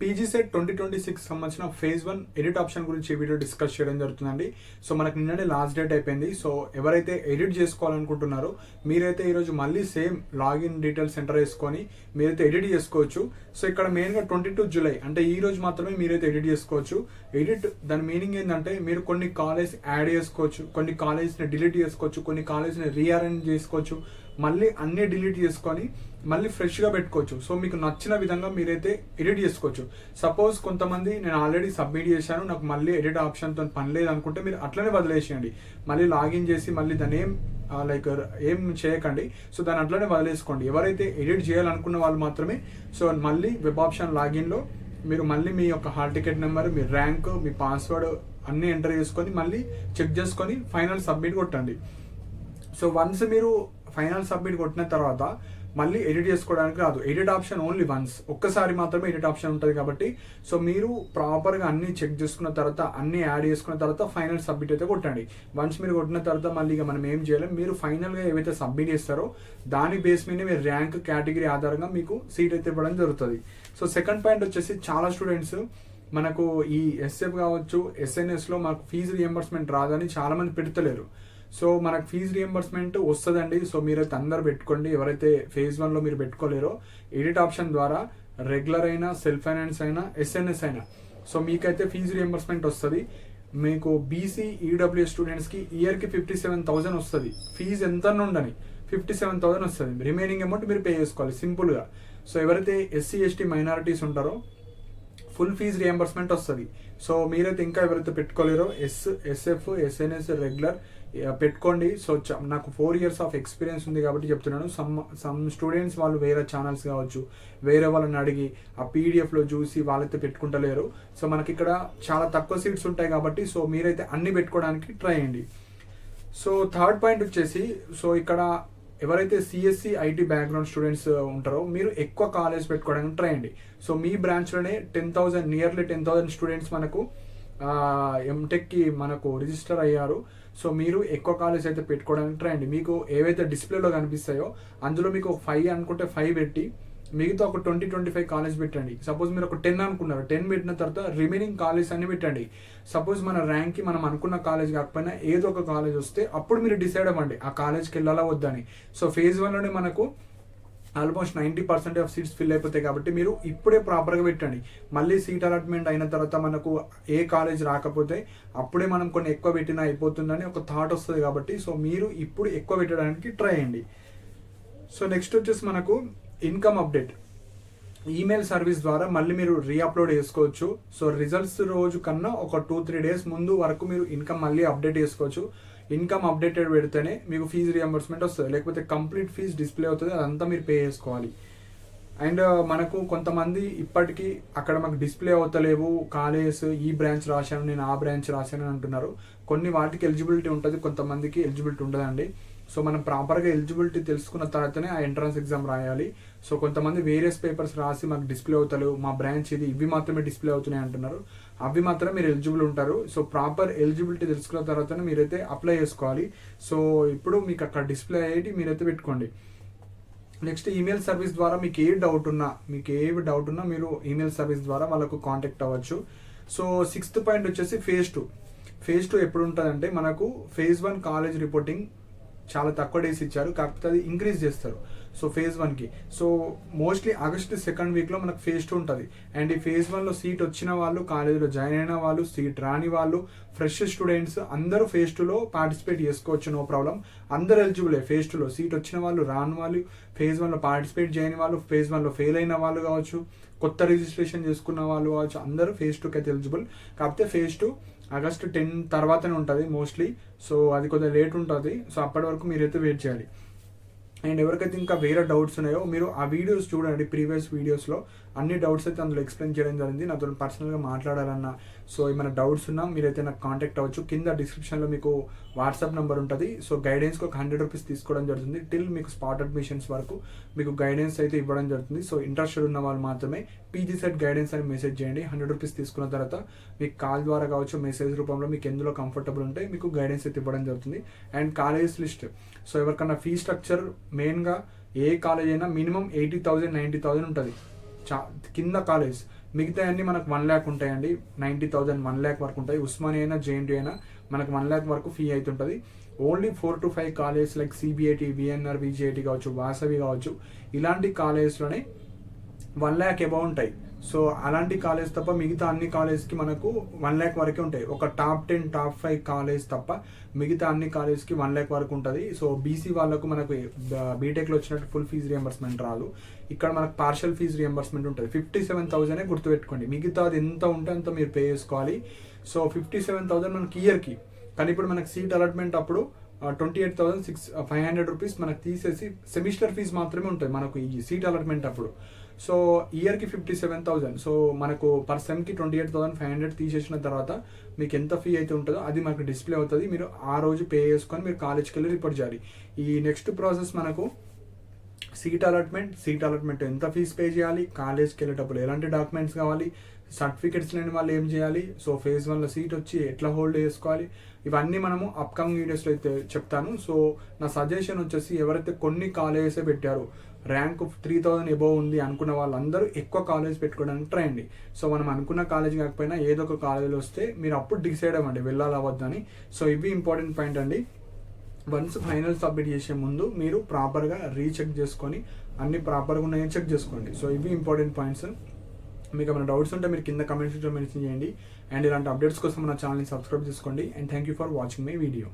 PGCET 2026 సంబంధించిన phase 1 edit option గురించి ఈ వీడియో డిస్కస్ చేయడం జరుగుతుందండి. సో మనకు నిన్ననే లాస్ట్ డేట్ అయిపోయింది. సో ఎవరైతే ఎడిట్ చేసుకోవాలనుకుంటున్నారో మీరైతే ఈరోజు మళ్ళీ సేమ్ లాగిన్ డీటెయిల్స్ ఎంటర్ చేసుకొని మీరైతే ఎడిట్ చేసుకోవచ్చు. సో ఇక్కడ మెయిన్గా 22 జూలై అంటే ఈ రోజు మాత్రమే మీరైతే ఎడిట్ చేసుకోవచ్చు. ఎడిట్ దాని మీనింగ్ ఏంటంటే మీరు కొన్ని కాలేజ్ యాడ్ చేసుకోవచ్చు, కొన్ని కాలేజ్ని డిలీట్ చేసుకోవచ్చు, కొన్ని కాలేజ్ని రీఅరేంజ్ చేసుకోవచ్చు, మళ్ళీ అన్నీ డిలీట్ చేసుకొని మళ్ళీ ఫ్రెష్గా పెట్టుకోవచ్చు. సో మీకు నచ్చిన విధంగా మీరైతే ఎడిట్ చేసుకోవచ్చు. సపోజ్ కొంతమంది నేను ఆల్రెడీ సబ్మిట్ చేశాను, నాకు మళ్ళీ ఎడిట్ ఆప్షన్తో పని లేదు అనుకుంటే మీరు అట్లనే వదిలేసేయండి. మళ్ళీ లాగిన్ చేసి మళ్ళీ దాన్ని ఏం చేయకండి. సో దాన్ని అట్లనే వదిలేసుకోండి. ఎవరైతే ఎడిట్ చేయాలనుకున్న వాళ్ళు మాత్రమే సో మళ్ళీ వెబ్ ఆప్షన్ లాగిన్లో మీరు మళ్ళీ మీ యొక్క హాల్ టికెట్ నెంబర్, మీ ర్యాంక్, మీ పాస్వర్డ్ అన్నీ ఎంటర్ చేసుకొని మళ్ళీ చెక్ చేసుకొని ఫైనల్ సబ్మిట్ కొట్టండి. సో వన్స్ మీరు ఫైనల్ సబ్మిట్ కొట్టిన తర్వాత మళ్ళీ ఎడిట్ చేసుకోవడానికి రాదు. ఎడిట్ ఆప్షన్ ఓన్లీ వన్స్, ఒక్కసారి మాత్రమే ఎడిట్ ఆప్షన్ ఉంటుంది కాబట్టి సో మీరు ప్రాపర్గా అన్నీ చెక్ చేసుకున్న తర్వాత అన్నీ యాడ్ చేసుకున్న తర్వాత ఫైనల్ సబ్మిట్ అయితే కొట్టండి. వన్స్ మీరు కొట్టిన తర్వాత మళ్ళీ ఇక మనం ఏం చేయలేం. మీరు ఫైనల్గా ఏవైతే సబ్మిట్ చేస్తారో దాని బేస్ మీద మీరు ర్యాంక్ కేటగిరీ ఆధారంగా మీకు సీట్ అయితే ఇవ్వడం జరుగుతుంది. సో సెకండ్ పాయింట్ వచ్చేసి చాలా స్టూడెంట్స్ మనకు ఈ ఎస్ఎఫ్ కావచ్చు, ఎస్ఎన్ఎస్లో మాకు ఫీజు రియంబర్స్మెంట్ రాదని చాలామంది పెడతలేరు. సో మనకు ఫీజు రియంబర్స్మెంట్ వస్తుందండి. సో మీరైతే అందరు పెట్టుకోండి. ఎవరైతే ఫేజ్ 1లో మీరు పెట్టుకోలేరో ఎడిట్ ఆప్షన్ ద్వారా రెగ్యులర్ అయినా, సెల్ఫ్ ఫైనాన్స్ అయినా, ఎస్ఎన్ఎస్ అయినా సో మీకైతే ఫీజు రియంబర్స్మెంట్ వస్తుంది. మీకు బీసీ ఈడబ్ల్యూఎస్ స్టూడెంట్స్కి ఇయర్కి 57,000 వస్తుంది. ఫీజు ఎంత ఉండని 57,000 వస్తుంది. రిమైనింగ్ అమౌంట్ మీరు పే చేసుకోవాలి సింపుల్గా. సో ఎవరైతే ఎస్సీ ఎస్టీ మైనారిటీస్ ఉంటారో ఫుల్ ఫీజు రియంబర్స్మెంట్ వస్తుంది. సో మీరైతే ఇంకా ఎవరైతే పెట్టుకోలేరో ఎస్ఎఫ్, ఎస్ఎన్ఎస్ రెగ్యులర్ పెట్టుకోండి. సో నాకు 4 years ఆఫ్ ఎక్స్పీరియన్స్ ఉంది కాబట్టి చెప్తున్నాను. సమ్ స్టూడెంట్స్ వాళ్ళు వేరే ఛానల్స్ కావచ్చు, వేరే వాళ్ళని అడిగి ఆ పీడిఎఫ్లో చూసి వాళ్ళైతే పెట్టుకుంటలేరు. సో మనకి ఇక్కడ చాలా తక్కువ సీట్స్ ఉంటాయి కాబట్టి సో మీరైతే అన్ని పెట్టుకోవడానికి ట్రై చేయండి. సో థర్డ్ పాయింట్ వచ్చేసి సో ఇక్కడ ఎవరైతే సిఎస్సి ఐటీ బ్యాక్గ్రౌండ్ స్టూడెంట్స్ ఉంటారో మీరు ఎక్కువ కాలేజ్ పెట్టుకోవడానికి ట్రై చేయండి. సో మీ బ్రాంచ్లోనే 10,000 నియర్లీ 10,000 స్టూడెంట్స్ మనకు ఎంటెక్కి మనకు రిజిస్టర్ అయ్యారు. సో మీరు ఎక్కువ కాలేజ్ అయితే పెట్టుకోవడానికి ట్రై చేయండి. మీకు ఏవైతే డిస్ప్లేలో కనిపిస్తాయో అందులో మీకు 5 అనుకుంటే 5 పెట్టి మిగతా ఒక 20-25 కాలేజ్ పెట్టండి. సపోజ్ మీరు ఒక 10 అనుకున్నారు, 10 పెట్టిన తర్వాత రిమైనింగ్ కాలేజ్ అన్ని పెట్టండి. సపోజ్ మన ర్యాంక్కి మనం అనుకున్న కాలేజ్ కాకపోయినా ఏదో ఒక కాలేజ్ వస్తే అప్పుడు మీరు డిసైడ్ అవ్వండి ఆ కాలేజ్కి వెళ్ళాలా వద్దని. సో ఫేజ్ 1లోనే మనకు ఆల్మోస్ట్ 90% ఆఫ్ సీట్స్ ఫిల్ అయిపోతాయి కాబట్టి మీరు ఇప్పుడే ప్రాపర్గా పెట్టండి. మళ్ళీ సీట్ అలాట్మెంట్ అయిన తర్వాత మనకు ఏ కాలేజ్ రాకపోతే అప్పుడే మనం కొన్ని ఎక్కువ పెట్టినా అయిపోతుందని ఒక థాట్ వస్తుంది కాబట్టి సో మీరు ఇప్పుడు ఎక్కువ పెట్టడానికి ట్రై చేయండి. సో నెక్స్ట్ వచ్చేసి మనకు ఇన్కమ్ అప్డేట్ ఈమెయిల్ సర్వీస్ ద్వారా మళ్ళీ మీరు రీఅప్లోడ్ చేసుకోవచ్చు. సో రిజల్ట్స్ రోజు కన్నా ఒక 2-3 days ముందు వరకు మీరు ఇన్కమ్ మళ్ళీ అప్డేట్ చేసుకోవచ్చు. ఇన్కమ్ అప్డేటెడ్ పెడితేనే మీకు ఫీజు రియంబర్స్మెంట్ వస్తుంది, లేకపోతే కంప్లీట్ ఫీజు డిస్ప్లే అవుతుంది, అదంతా మీరు పే చేసుకోవాలి. అండ్ మనకు కొంతమంది ఇప్పటికీ అక్కడ మాకు డిస్ప్లే అవుతలేవు కాలేజ్, ఈ బ్రాంచ్ రాశాను నేను ఆ బ్రాంచ్ రాశాను అని అంటున్నారు. కొన్ని వాటికి ఎలిజిబిలిటీ ఉంటుంది, కొంతమందికి ఎలిజిబిలిటీ ఉండదండి. సో మనం ప్రాపర్గా ఎలిజిబిలిటీ తెలుసుకున్న తర్వాతనే ఆ ఎంట్రన్స్ ఎగ్జామ్ రాయాలి. సో కొంతమంది వేరియస్ పేపర్స్ రాసి మాకు డిస్ప్లే అవుతలేవు, మా బ్రాంచ్ ఇది, ఇవి మాత్రమే డిస్ప్లే అవుతున్నాయి అంటున్నారు. అవి మాత్రమే మీరు ఎలిజిబుల్ ఉంటారు. సో ప్రాపర్ ఎలిజిబిలిటీ తెలుసుకున్న తర్వాతనే మీరైతే అప్లై చేసుకోవాలి. సో ఇప్పుడు మీకు అక్కడ డిస్ప్లే అయ్యేది మీరైతే పెట్టుకోండి. నెక్స్ట్ ఈమెయిల్ సర్వీస్ ద్వారా మీకు ఏ డౌట్ ఉన్నా మీరు ఈమెయిల్ సర్వీస్ ద్వారా వాళ్ళకు కాంటాక్ట్ అవ్వచ్చు. సో 6th పాయింట్ వచ్చేసి ఫేజ్ 2 ఎప్పుడు ఉంటుందంటే మనకు ఫేజ్ 1 కాలేజ్ రిపోర్టింగ్ చాలా తక్కువ డేస్ ఇచ్చారు, కాకపోతే అది ఇంక్రీజ్ చేస్తారు. సో ఫేజ్ 1కి సో మోస్ట్లీ ఆగస్ట్ 2nd వీక్లో మనకు ఫేజ్ 2 ఉంటుంది. అండ్ ఈ ఫేజ్ 1లో సీట్ వచ్చిన వాళ్ళు, కాలేజీలో జాయిన్ అయిన వాళ్ళు, సీట్ రాని వాళ్ళు, ఫ్రెష్ స్టూడెంట్స్ అందరూ ఫేజ్ 2లో పార్టిసిపేట్ చేసుకోవచ్చు, నో ప్రాబ్లం. అందరూ ఎలిజిబులే ఫేజ్ 2లో. సీట్ వచ్చిన వాళ్ళు, రాని వాళ్ళు, ఫేజ్ 1లో పార్టిసిపేట్ చేయని వాళ్ళు, ఫేజ్ 1లో ఫెయిల్ అయిన వాళ్ళు కావచ్చు, కొత్త రిజిస్ట్రేషన్ చేసుకున్న వాళ్ళు కావచ్చు, అందరూ ఫేజ్ 2కి అయితే ఎలిజిబుల్. కాకపోతే ఫేజ్ 2 ఆగస్ట్ 10 తర్వాతనే ఉంటుంది మోస్ట్లీ. సో అది కొద్దిగా లేట్ ఉంటుంది. సో అప్పటి వరకు మీరైతే వెయిట్ చేయాలి. అండ్ ఎవరికైతే ఇంకా వేరే డౌట్స్ ఉన్నాయో మీరు ఆ వీడియోస్ చూడండి. ప్రీవియస్ వీడియోస్లో అన్ని డౌట్స్ అయితే అందులో ఎక్స్ప్లెయిన్ చేయడం జరిగింది. నాతో పర్సనల్గా మాట్లాడాలన్నా సో ఏమైనా డౌట్స్ ఉన్నా మీరైతే నాకు కాంటాక్ట్ అవ్వచ్చు. కింద డిస్క్రిప్షన్లో మీకు వాట్సాప్ నెంబర్ ఉంటుంది. సో గైడెన్స్కి ఒక 100 రూపీస్ తీసుకోవడం జరుగుతుంది. టిల్ మీకు స్పాట్ అడ్మిషన్స్ వరకు మీకు గైడెన్స్ అయితే ఇవ్వడం జరుగుతుంది. సో ఇంట్రెస్టెడ్ ఉన్న వాళ్ళు మాత్రమే పీజీసెట్ గైడెన్స్ అని మెసేజ్ చేయండి. 100 రూపీస్ తీసుకున్న తర్వాత మీకు కాల్ ద్వారా కావచ్చు, మెసేజ్ రూపంలో మీకు ఎందులో కంఫర్టబుల్ ఉంటే మీకు గైడెన్స్ అయితే ఇవ్వడం జరుగుతుంది. అండ్ కాలేజ్ లిస్ట్ సో ఎవరికన్నా ఫీ స్ట్రక్చర్ మెయిన్గా ఏ కాలేజ్ అయినా మినిమం 80,000 90,000 ఉంటుంది కింద కాలేజ్. మిగతా అన్ని మనకు 1 lakh ఉంటాయండి. 90,000 1 lakh వరకు ఉంటాయి. ఉస్మానియా అయినా జేఎన్టీ అయినా మనకు 1 lakh వరకు ఫీ అవుతుంటుంది. Only 4 to 5 college like CBIT, VNR, VGIT కావచ్చు, వాసవి కావచ్చు, ఇలాంటి కాలేజ్లోనే 1 lakh అబౌవ్ ఉంటాయి. సో అలాంటి కాలేజ్ తప్ప మిగతా అన్ని కాలేజ్కి మనకు 1 lakh వరకే ఉంటాయి. ఒక టాప్ 10 టాప్ 5 కాలేజ్ తప్ప మిగతా అన్ని కాలేజ్కి 1 lakh వరకు ఉంటుంది. సో బీసీ వాళ్ళకు మనకు బీటెక్లో వచ్చినట్టు ఫుల్ ఫీజు రియంబర్స్మెంట్ రాదు. ఇక్కడ మనకు పార్షల్ ఫీజు రియంబర్స్మెంట్ ఉంటుంది. 57,000 గుర్తుపెట్టుకోండి. మిగతా అది ఎంత ఉంటే అంత మీరు పే చేసుకోవాలి. సో 57,000 మనకి ఇయర్కి. కానీ ఇప్పుడు మనకి సీట్ అలాట్మెంట్ అప్పుడు 28,500 రూపీస్ మనకు తీసేసి సెమిస్టర్ ఫీజు మాత్రమే ఉంటుంది మనకు ఈ సీట్ అలాట్మెంట్ అప్పుడు. సో ఇయర్కి 57,000. సో మనకు పర్ సెమ్కి 28,500 తీసేసిన తర్వాత మీకు ఎంత ఫీ అయితే ఉంటుందో అది మనకు డిస్ప్లే అవుతుంది. మీరు ఆ రోజు పే చేసుకొని మీరు కాలేజ్కి వెళ్ళి రిపోర్ట్ చేయాలి. ఈ నెక్స్ట్ ప్రాసెస్ మనకు సీట్ అలాట్మెంట్ ఎంత ఫీజు పే చేయాలి, కాలేజ్కి వెళ్ళేటప్పుడు ఎలాంటి డాక్యుమెంట్స్ కావాలి, సర్టిఫికెట్స్ లేని వాళ్ళు ఏం చేయాలి, సో ఫేజ్ 1లో సీట్ వచ్చి ఎట్లా హోల్డ్ చేసుకోవాలి, ఇవన్నీ మనము అప్కమింగ్ వీడియోస్లో అయితే చెప్తాను. సో నా సజెషన్ వచ్చేసి ఎవరైతే కొన్ని కాలేజెసే పెట్టారు, ర్యాంక్ 3,000 అబోవ్ ఉంది అనుకున్న వాళ్ళందరూ ఎక్కువ కాలేజ్ పెట్టుకోవడానికి ట్రై అండి. సో మనం అనుకున్న కాలేజ్ కాకపోయినా ఏదో ఒక కాలేజీలో వస్తే మీరు అప్పుడు డిసైడ్ అవ్వండి వెళ్ళాలి అవ్వద్దని. సో ఇవి ఇంపార్టెంట్ పాయింట్ అండి. వన్స్ ఫైనల్ సబ్మిట్ చేసే ముందు మీరు ప్రాపర్గా రీచెక్ చేసుకొని అన్ని ప్రాపర్గా ఉన్నాయని చెక్ చేసుకోండి. సో ఇవి ఇంపార్టెంట్ పాయింట్స్. మీకు ఏమైనా డౌట్స్ ఉంటే మీరు కింద కమెంట్ సెక్షన్లో మెన్షన్ చేయండి. అండ్ ఇలాంటి అప్డేట్స్ కోసం మన ఛానల్ని సబ్స్క్రైబ్ చేసుకోండి. And thank you for watching my video.